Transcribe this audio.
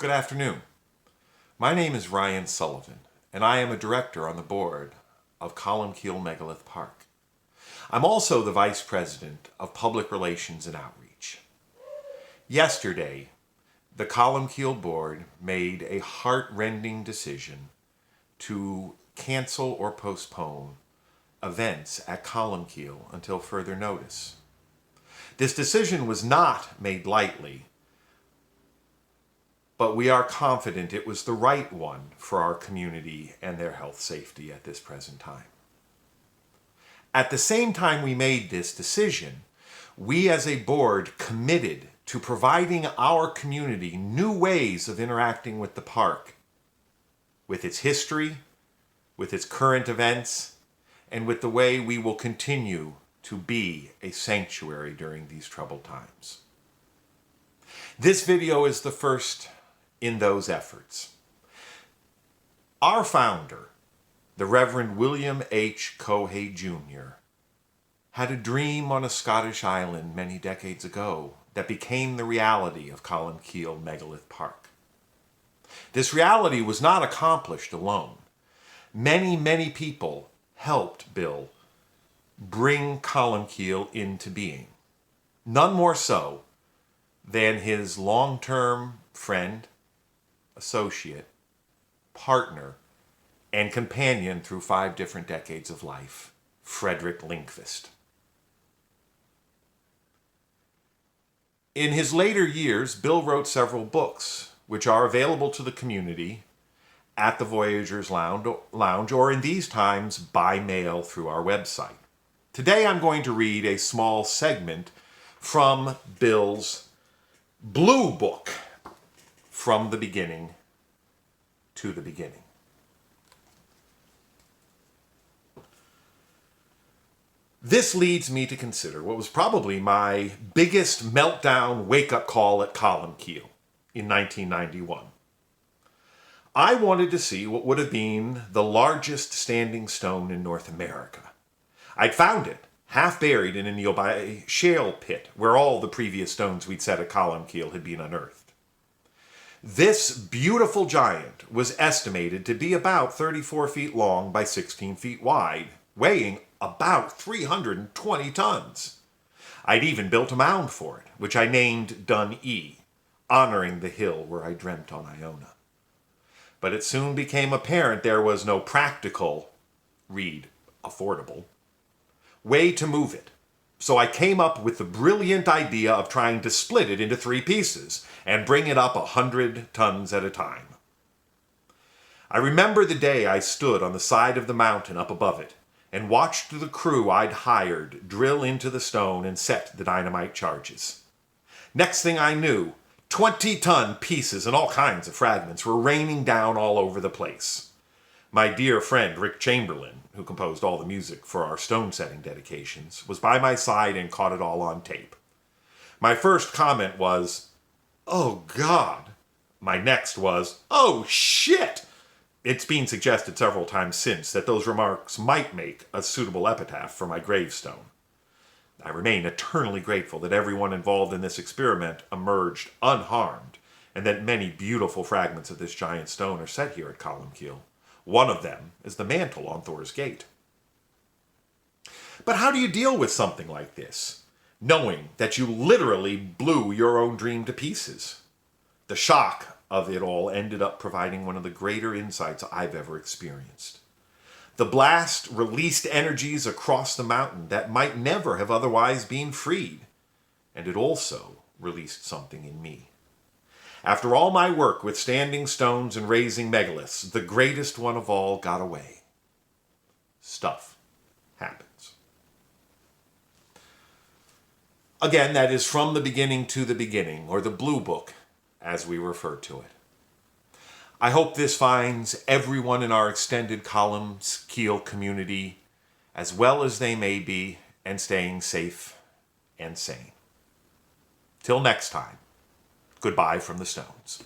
Good afternoon. My name is Ryan Sullivan, and I am a director on the board of Columkille Megalith Park. I'm also the Vice President of Public Relations and Outreach. Yesterday, the Columkille board made a heart-rending decision to cancel or postpone events at Columkille until further notice. This decision was not made lightly, but we are confident it was the right one for our community and their health safety at this present time. At the same time we made this decision, we as a board committed to providing our community new ways of interacting with the park, with its history, with its current events, and with the way we will continue to be a sanctuary during these troubled times. This video is the first in those efforts. Our founder, the Reverend William H. Cohea Jr., had a dream on a Scottish island many decades ago that became the reality of Columkille Megalith Park. This reality was not accomplished alone. Many people helped Bill bring Columkille into being. None more so than his long-term friend, associate, partner, and companion through 5 different decades of life, Frederick Lindqvist. In his later years, Bill wrote several books, which are available to the community at the Voyagers Lounge, or in these times, by mail through our website. Today I'm going to read a small segment from Bill's Blue Book, From the Beginning to the Beginning. This leads me to consider what was probably my biggest meltdown wake-up call at Columkille in 1991. I wanted to see what would have been the largest standing stone in North America. I'd found it, half buried in a nearby shale pit where all the previous stones we'd set at Columkille had been unearthed. This beautiful giant was estimated to be about 34 feet long by 16 feet wide, weighing about 320 tons. I'd even built a mound for it, which I named Dun E, honoring the hill where I dreamt on Iona. But it soon became apparent there was no practical, read affordable, way to move it. So I came up with the brilliant idea of trying to split it into 3 pieces and bring it up 100 tons at a time. I remember the day I stood on the side of the mountain up above it and watched the crew I'd hired drill into the stone and set the dynamite charges. Next thing I knew, 20-ton pieces and all kinds of fragments were raining down all over the place. My dear friend Rick Chamberlain, who composed all the music for our stone setting dedications, was by my side and caught it all on tape. My first comment was, "Oh God." My next was, "Oh shit." It's been suggested several times since that those remarks might make a suitable epitaph for my gravestone. I remain eternally grateful that everyone involved in this experiment emerged unharmed, and that many beautiful fragments of this giant stone are set here at Columkille. One of them is the mantle on Thor's Gate. But how do you deal with something like this, knowing that you literally blew your own dream to pieces? The shock of it all ended up providing one of the greater insights I've ever experienced. The blast released energies across the mountain that might never have otherwise been freed, and it also released something in me. After all my work with standing stones and raising megaliths, the greatest one of all got away. Stuff happens. Again, that is From the Beginning to the Beginning, or the Blue Book, as we refer to it. I hope this finds everyone in our extended Columkille community as well as they may be and staying safe and sane. Till next time. Goodbye from the Stones.